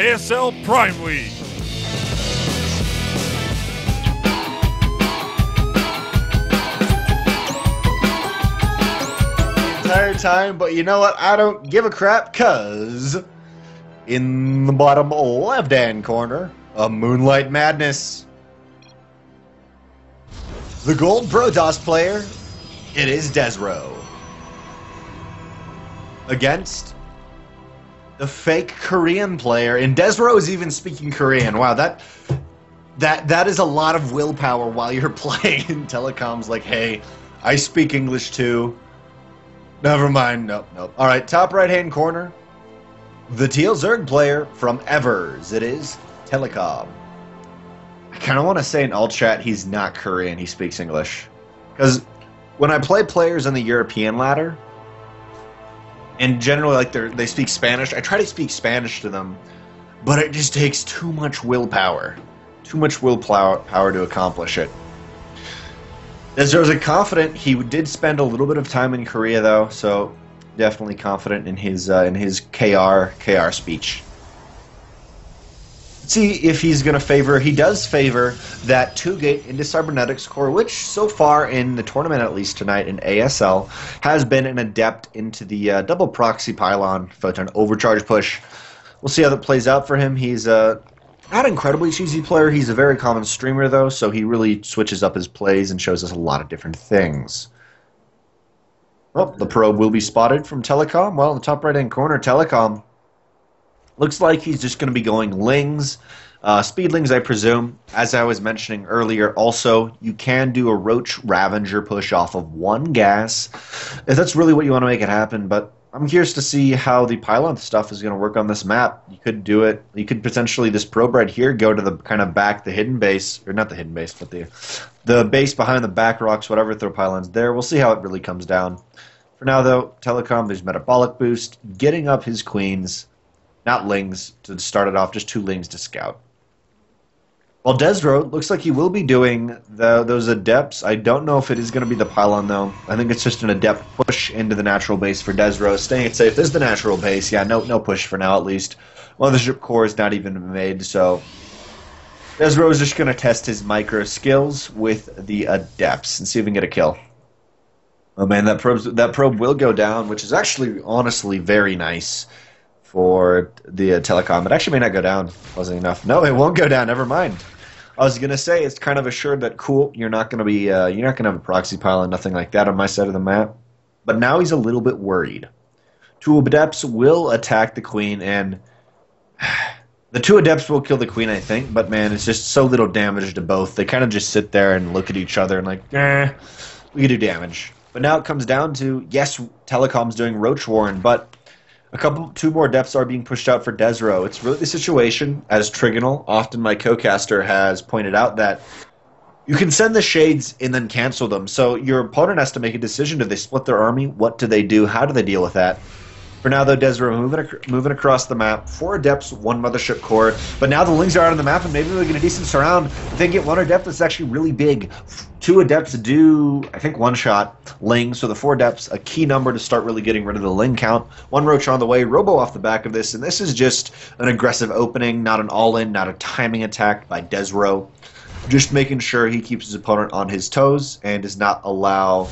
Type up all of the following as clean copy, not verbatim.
ASL Prime League. Entire time, but you know what? I don't give a crap, cause in the bottom left-hand corner, a Moonlight Madness. The gold Protoss player, it is desRow. Against the fake Korean player, and desRow is even speaking Korean. Wow, that is a lot of willpower while you're playing. telecoM's like, hey, I speak English too. Never mind, nope. All right, top right-hand corner, the Teal Zerg player from Evers. It is telecoM. I kind of want to say in alt chat he's not Korean, he speaks English. Because when I play players on the European ladder, and generally like they speak Spanish, I try to speak Spanish to them, but it just takes too much willpower. Too much willpower to accomplish it. desRow's confident. He did spend a little bit of time in Korea though, so definitely confident in his KR speech. Let's see if he's going to favor. He does favor that 2-gate into cybernetics core, which so far in the tournament, at least tonight in ASL, has been an adept into the double proxy pylon photon overcharge push. We'll see how that plays out for him. He's not an incredibly cheesy player. He's a very common streamer though, so he really switches up his plays and shows us a lot of different things. Well, the probe will be spotted from telecoM. Well, in the top right-hand corner, telecoM looks like he's just going to be going lings, speedlings, I presume. As I was mentioning earlier, also, you can do a Roach Ravager push off of one gas, if that's really what you want to make it happen. But I'm curious to see how the pylon stuff is going to work on this map. You could do it. You could potentially, this probe right here, go to the kind of back, the hidden base, or not the hidden base, but the base behind the back rocks, whatever, throw pylons there. We'll see how it really comes down. For now, though, telecoM, there's metabolic boost, getting up his queens. Not lings to start it off, just 2 lings to scout. Well, desRow looks like he will be doing those adepts. I don't know if it is going to be the pylon, though. I think it's just an adept push into the natural base for desRow. Staying it safe. This is the natural base. Yeah, no push for now, at least. Mothership core is not even made, so desRow is just going to test his micro skills with the adepts and see if we can get a kill. Oh, man, that probe will go down, which is actually, honestly, very nice for the telecoM. It actually may not go down. Wasn't enough. No, it won't go down. Never mind. I was gonna say it's kind of assured that cool. You're not gonna be. You're not gonna have a proxy pylon, nothing like that on my side of the map. But now he's a little bit worried. 2 adepts will attack the queen, and the 2 adepts will kill the queen, I think. But man, it's just so little damage to both. They kind of just sit there and look at each other and like, we can do damage. But now it comes down to, yes, telecoM's doing Roach Warren, but 2 more adepts are being pushed out for desRow. It's really the situation, as Trigonal, often my co-caster, has pointed out, that you can send the shades and then cancel them. So your opponent has to make a decision. Do they split their army? What do they do? How do they deal with that? For now, though, desRow moving across the map. 4 adepts, 1 mothership core. But now the lings are out on the map, and maybe we get a decent surround. If they get 1 adept, that's actually really big. 2 adepts do, I think, 1 shot ling. So the 4 adepts, a key number to start really getting rid of the ling count. 1 roach on the way, robo off the back of this, and this is just an aggressive opening, not an all-in, not a timing attack by desRow. Just making sure he keeps his opponent on his toes and does not allow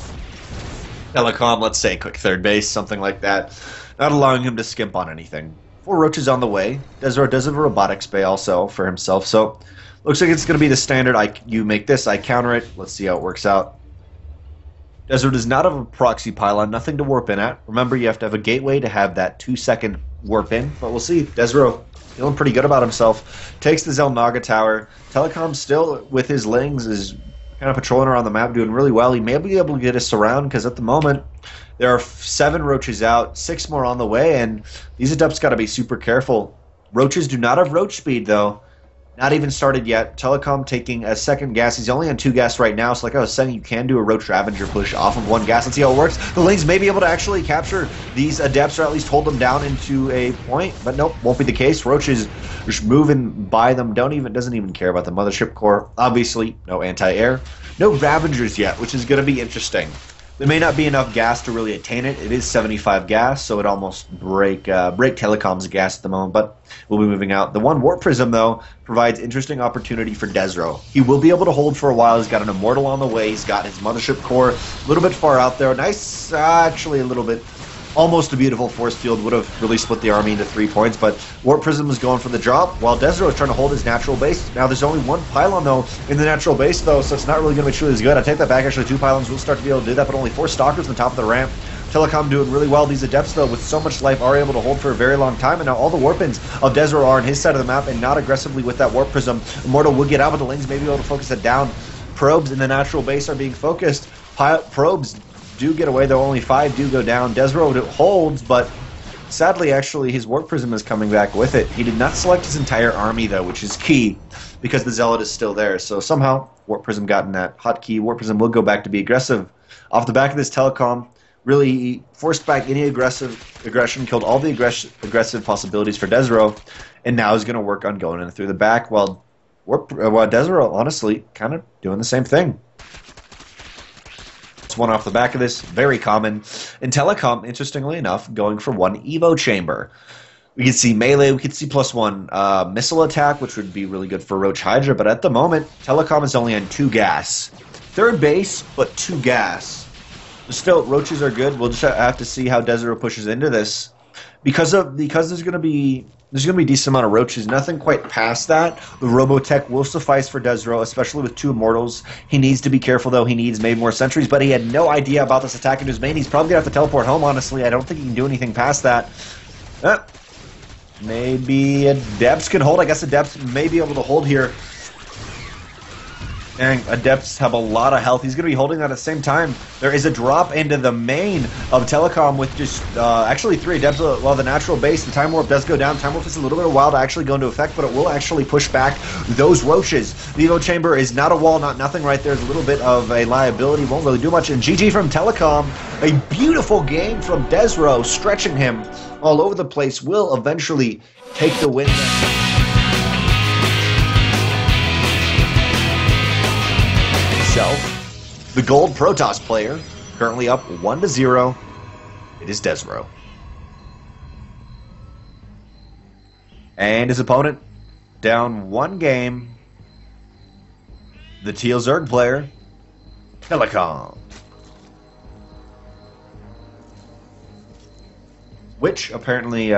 telecoM, let's say, quick third base, something like that. Not allowing him to skimp on anything. 4 roaches on the way. desRow does have a robotics bay also for himself, so looks like it's going to be the standard. You make this, I counter it. Let's see how it works out. desRow does not have a proxy pylon, nothing to warp in at. Remember, you have to have a gateway to have that 2-second warp in, but we'll see. desRow feeling pretty good about himself. Takes the Zelnaga tower. telecoM still, with his lings, is kind of patrolling around the map, doing really well. He may be able to get us around, because at the moment, there are 7 roaches out, 6 more on the way, and these adepts got to be super careful. Roaches do not have roach speed, though. Not even started yet. telecoM taking a 2nd gas. He's only on 2 gas right now, so like I was saying, you can do a Roach Ravager push off of 1 gas. Let's see how it works. The lings may be able to actually capture these adepts, or at least hold them down into a point, but nope, won't be the case. Roach is just moving by them. Doesn't even care about the mothership core. Obviously, no anti-air. No Ravagers yet, which is going to be interesting. There may not be enough gas to really attain it. It is 75 gas, so it almost break telecoM's gas at the moment, but we'll be moving out. The one Warp Prism, though, provides interesting opportunity for desRow. He will be able to hold for a while. He's got an Immortal on the way. He's got his Mothership Core a little bit far out there. Nice, actually a little bit, almost a beautiful force field. Would have really split the army into 3 points, but Warp Prism is going for the drop, while desRow is trying to hold his natural base. Now, there's only one pylon, though, in the natural base, though, so it's not really going to be truly as good. I take that back. Actually, 2 pylons will start to be able to do that, but only 4 Stalkers on the top of the ramp. telecoM doing really well. These Adepts, though, with so much life, are able to hold for a very long time, and now all the Warpins of desRow are on his side of the map and not aggressively with that Warp Prism. Immortal will get out, but the lanes may be able to focus it down. Probes in the natural base are being focused. Probes do get away, though only 5 do go down. desRow holds, but sadly, actually, his Warp Prism is coming back with it. He did not select his entire army, though, which is key, because the Zealot is still there. So somehow, Warp Prism got in that hotkey. Warp Prism will go back to be aggressive. Off the back of this telecoM, really forced back any aggression, killed all the aggressive possibilities for desRow, and now is going to work on going in through the back, while desRow, honestly, kind of doing the same thing. One off the back of this, very common. In telecoM, interestingly enough, going for 1 Evo Chamber. We could see melee, we could see +1 missile attack, which would be really good for Roach Hydra, but at the moment, telecoM is only on 2 gas. 3rd base, but 2 gas. Still, Roaches are good. We'll just have to see how desRow pushes into this. Because there's going to be a decent amount of Roaches, nothing quite past that. The Robotech will suffice for desRow, especially with 2 Immortals. He needs to be careful, though. He needs maybe more sentries, but he had no idea about this attack into his main. He's probably going to have to teleport home, honestly. I don't think he can do anything past that. Maybe Adepts can hold. I guess Adepts may be able to hold here. And Adepts have a lot of health. He's going to be holding that at the same time. There is a drop into the main of telecoM with just actually 3 Adepts. While the natural base, the Time Warp does go down. Time Warp is a little bit of a while to actually go into effect, but it will actually push back those Roaches. The Evo Chamber is not a wall, not nothing right there. There's a little bit of a liability. Won't really do much. And GG from telecoM. A beautiful game from desRow, stretching him all over the place. Will eventually take the win. The gold Protoss player, currently up 1-0. It is desRow. And his opponent, down 1 game. The Teal Zerg player, telecoM. Which apparently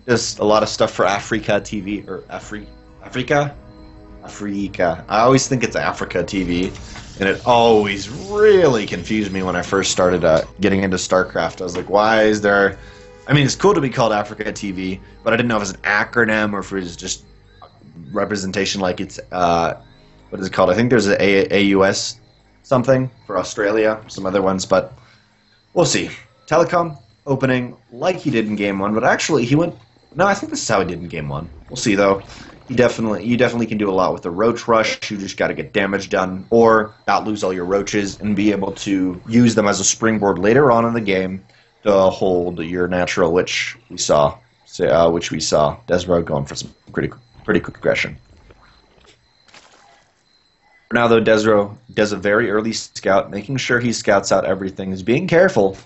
does a lot of stuff for Africa TV, or Africa? I always think it's Africa TV. And it always really confused me when I first started getting into StarCraft. I was like, why is there... I mean, it's cool to be called Africa TV, but I didn't know if it was an acronym or if it was just representation like it's... what is it called? I think there's an AUS something for Australia, some other ones, but we'll see. telecoM opening like he did in Game 1, but actually he went... No, I think this is how he did in Game 1. We'll see, though. You definitely can do a lot with the Roach Rush. You just got to get damage done, or not lose all your Roaches and be able to use them as a springboard later on in the game to hold your natural, which we saw. desRow going for some pretty quick aggression. For now, though, desRow does a very early scout, making sure he scouts out everything. He's being careful.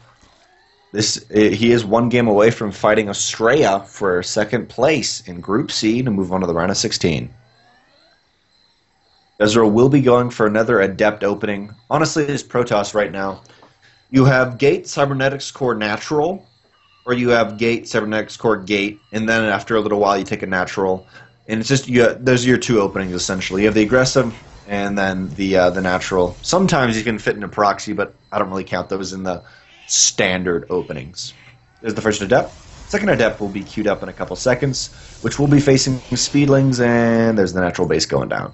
He is 1 game away from fighting Australia for 2nd place in Group C to move on to the round of 16. desRow will be going for another Adept opening. Honestly, this Protoss right now, you have Gate, Cybernetics Core Natural, or you have Gate, Cybernetics Core Gate, and then after a little while you take a Natural. And it's just, those are your 2 openings, essentially. You have the Aggressive and then the Natural. Sometimes you can fit in a Proxy, but I don't really count those in the standard openings. There's the first Adept. 2nd Adept will be queued up in a couple seconds, which will be facing Speedlings, and there's the natural base going down.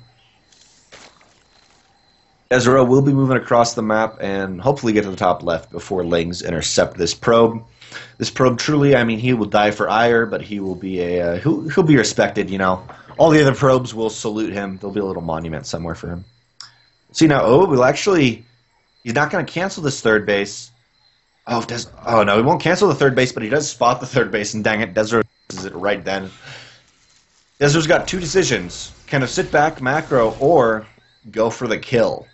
desRow will be moving across the map and hopefully get to the top left before Lings intercept this probe. This probe truly, I mean, he will die for ire, but he will be he'll be respected, you know. All the other probes will salute him. There'll be a little monument somewhere for him. See now, he's not going to cancel this 3rd base. Oh no, he won't cancel the 3rd base, but he does spot the 3rd base, and dang it, desRow does it right then. desRow's got 2 decisions. Kind of sit back, macro, or go for the kill.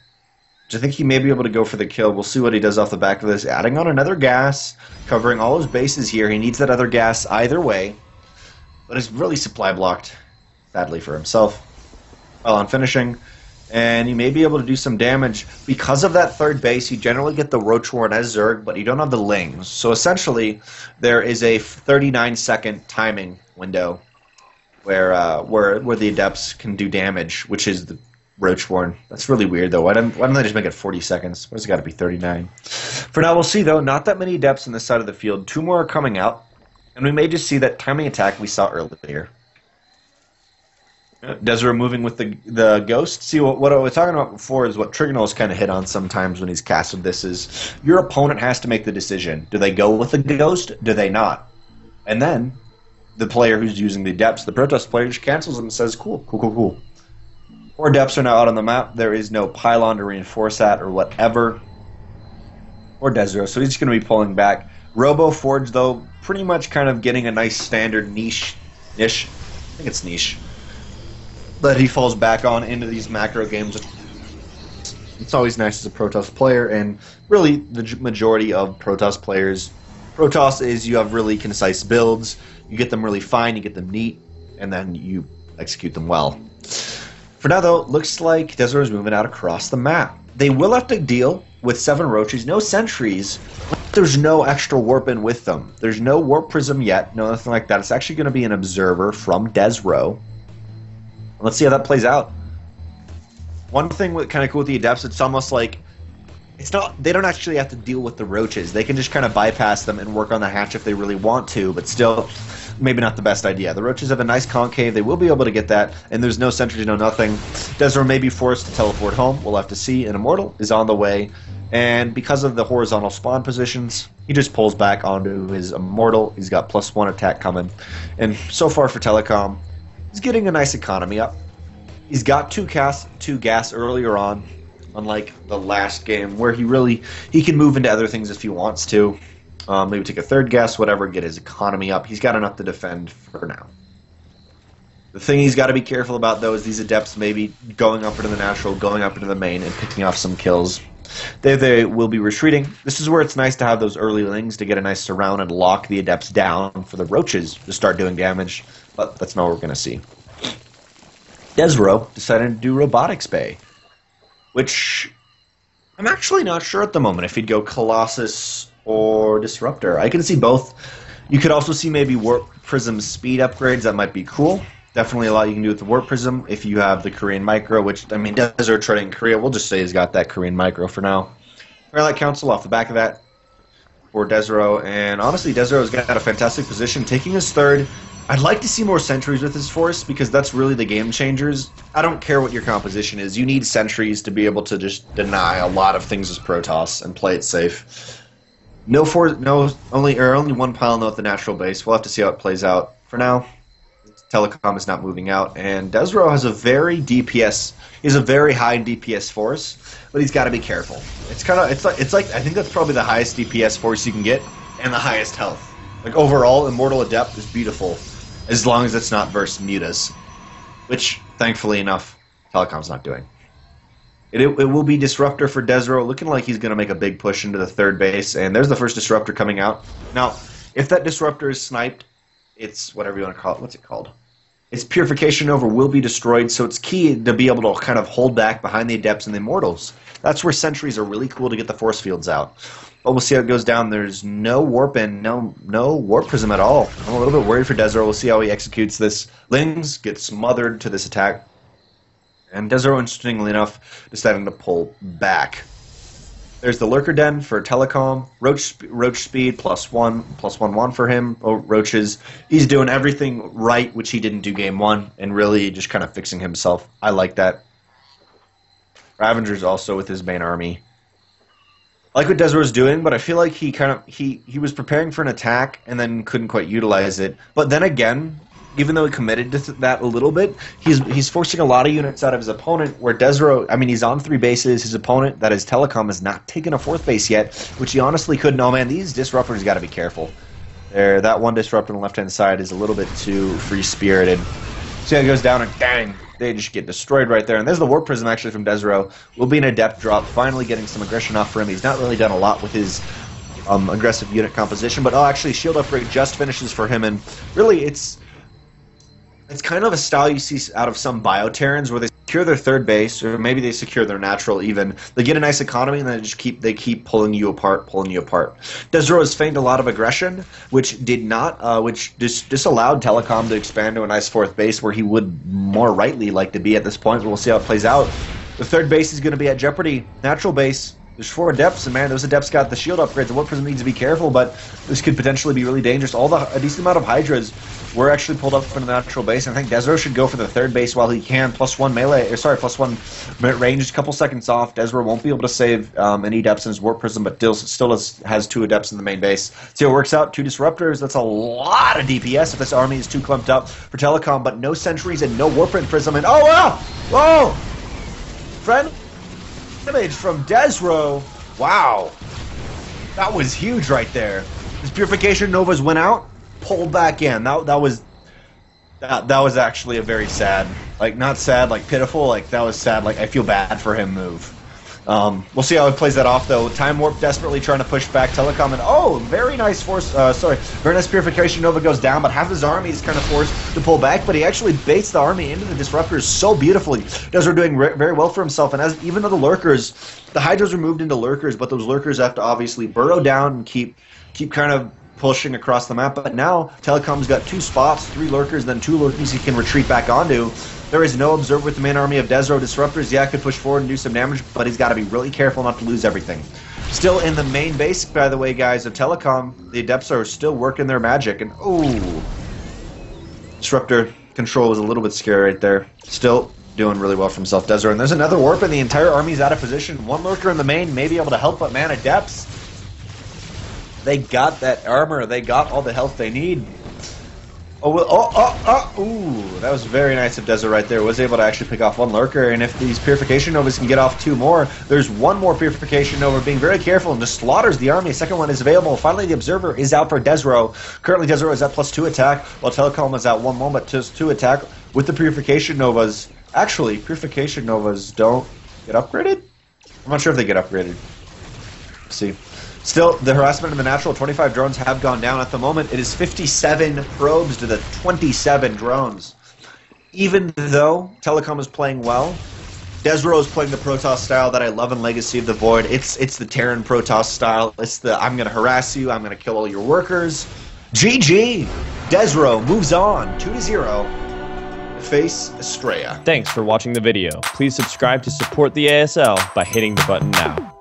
which I think he may be able to go for the kill. We'll see what he does off the back of this. Adding on another gas, covering all his bases here. He needs that other gas either way, but it's really supply blocked, sadly for himself. Well, on finishing, and you may be able to do some damage. Because of that third base, you generally get the Roach Warren as Zerg, but you don't have the Lings. So essentially, there is a 39-second timing window where the Adepts can do damage, which is the Roach Warren. That's really weird, though. Why don't they just make it 40 seconds? Why's it got to be 39? For now, we'll see, though. Not that many Adepts on this side of the field. 2 more are coming out, and we may just see that timing attack we saw earlier. desRow moving with the Ghost. See, what I was talking about before is what Trigonal's kind of hit on sometimes when he's casted this is your opponent has to make the decision. Do they go with the Ghost? Do they not? And then the player who's using the Adepts, the Protoss player, just cancels them and says, cool. 4 Adepts are now out on the map. There is no pylon to reinforce that or whatever. Or desRow, so he's just going to be pulling back. Robo Forge, though, pretty much kind of getting a nice standard niche. I think it's niche. That he falls back on into these macro games. It's always nice as a Protoss player, and really the majority of Protoss players. Protoss is you have really concise builds, you get them really fine, you get them neat, and then you execute them well. For now, though, looks like desRow is moving out across the map. They will have to deal with 7 Roaches, no sentries, but there's no extra warp in with them. There's no warp prism yet, no nothing like that. It's actually going to be an observer from desRow. Let's see how that plays out. One thing kind of cool with the Adepts, it's almost like they don't actually have to deal with the Roaches. They can just kind of bypass them and work on the hatch if they really want to, but still, maybe not the best idea. The Roaches have a nice concave. They will be able to get that, and there's no sentries, no nothing. desRow may be forced to teleport home. We'll have to see. An Immortal is on the way, and because of the horizontal spawn positions, he just pulls back onto his Immortal. He's got +1 attack coming, and so far for telecoM, he's getting a nice economy up. He's got 2 gas earlier on, unlike the last game, where he can move into other things if he wants to. Maybe take a 3rd gas, whatever, get his economy up. He's got enough to defend for now. The thing he's got to be careful about, though, is these Adepts maybe going up into the natural, going up into the main, and picking off some kills. They will be retreating. This is where it's nice to have those early Lings to get a nice surround and lock the Adepts down for the Roaches to start doing damage, but that's not what we're going to see. desRow decided to do Robotics Bay, which I'm actually not sure at the moment if he'd go Colossus or Disruptor. I can see both. You could also see maybe Warp Prism speed upgrades. That might be cool. Definitely a lot you can do with the Warp Prism if you have the Korean Micro, which, I mean, desRow trading Korea, we'll just say he's got that Korean Micro for now. Twilight Council off the back of that for desRow, and honestly, desRow's got a fantastic position, taking his 3rd. I'd like to see more sentries with his force, because that's really the game changers. I don't care what your composition is. You need sentries to be able to just deny a lot of things as Protoss and play it safe. Only 1 pile at the natural base. We'll have to see how it plays out. For now, telecoM is not moving out, and desRow has a very high DPS force, but he's got to be careful. It's like I think that's probably the highest DPS force you can get, and the highest health. Like overall, Immortal Adept is beautiful, as long as it's not versus Mutas, which thankfully enough, telecoM's not doing. It will be Disruptor for desRow, looking like he's going to make a big push into the 3rd base, and there's the first Disruptor coming out. Now, if that Disruptor is sniped, it's whatever you want to call it. What's it called? Its Purification Nova will be destroyed, so it's key to be able to kind of hold back behind the Adepts and the Immortals. That's where sentries are really cool to get the force fields out. But we'll see how it goes down. There's no warp in, no warp prism at all. I'm a little bit worried for desRow. We'll see how he executes this. Lings get smothered to this attack. And desRow, interestingly enough, deciding to pull back. There's the Lurker Den for telecoM. Roach speed +1 for him. Roaches. He's doing everything right, which he didn't do game 1, and really just kind of fixing himself. I like that. Ravenger's also with his main army. I like what desRow's doing, but I feel like he was preparing for an attack and then couldn't quite utilize it. But then again, even though he committed to that a little bit, he's forcing a lot of units out of his opponent, where desRow, I mean, he's on 3 bases. His opponent, that is telecoM, has not taken a 4th base yet, which he honestly couldn't. Oh man, these Disruptors got to be careful. That one Disruptor on the left-hand side is a little bit too free-spirited. See how it goes down and dang, they just get destroyed right there. And there's the Warp Prism actually from desRow. Will be an Adept drop, finally getting some aggression off for him. He's not really done a lot with his aggressive unit composition, but actually shield upgrade just finishes for him. And really, it's kind of a style you see out of some Bioterrans where they secure their third base, or maybe they secure their natural even. They get a nice economy and then they keep pulling you apart. desRow has feigned a lot of aggression, which disallowed telecoM to expand to a nice fourth base where he would more rightly like to be at this point. But we'll see how it plays out. The third base is going to be at jeopardy. Natural base. There's 4 Adepts, and man, those Adepts got the shield upgrades. The Warp Prism needs to be careful, but this could potentially be really dangerous. A decent amount of Hydras were actually pulled up into the natural base, and I think desRow should go for the third base while he can. +1 melee, +1 range, a couple seconds off. desRow won't be able to save any Adepts in his Warp Prism, but still has 2 Adepts in the main base. See how it works out. 2 Disruptors, that's a lot of DPS if this army is too clumped up for telecoM, but no Sentries and no Warp Prism, and oh wow! Whoa! Friend damage from desRow. Wow. That was huge right there. His Purification Novas went out, pulled back in. That was actually a very sad, like not sad, like pitiful, like that was sad, like I feel bad for him move. We'll see how it plays that off though. Time Warp desperately trying to push back telecoM, and oh, very nice very nice Purification Nova goes down, but half his army is kind of forced to pull back, but he actually baits the army into the Disruptors so beautifully. desRow doing very well for himself, and even though the Hydras were moved into Lurkers, but those Lurkers have to obviously burrow down and keep kind of pushing across the map, but now telecoM's got 2 spots, 3 Lurkers, then 2 Lurkers he can retreat back onto. There is no Observer with the main army of desRow. Disruptors, yeah, could push forward and do some damage, but he's got to be really careful not to lose everything. Still in the main base, by the way, guys, of telecoM, the Adepts are still working their magic, and ooh, Disruptor control was a little bit scary right there. Still doing really well for himself, desRow. And there's another Warp, and the entire army's out of position. 1 Lurker in the main may be able to help, but man, Adepts, they got that armor. They got all the health they need. Ooh, that was very nice of desRow right there. Was able to actually pick off 1 Lurker, and if these Purification Novas can get off 2 more, there's 1 more Purification Nova, being very careful, and just slaughters the army. A second one is available. Finally, the Observer is out for desRow. Currently, desRow is at +2 attack, while telecoM is at 1 but just 2 attack with the Purification Novas. Actually, Purification Novas don't get upgraded? I'm not sure if they get upgraded. Let's see. Still, the harassment in the natural 25 drones have gone down at the moment. It is 57 probes to the 27 drones. Even though telecoM is playing well, desRow is playing the Protoss style that I love in Legacy of the Void. It's the Terran Protoss style. It's the I'm going to harass you, I'm going to kill all your workers. GG! desRow moves on 2-0. Face Estrella. Thanks for watching the video. Please subscribe to support the ASL by hitting the button now.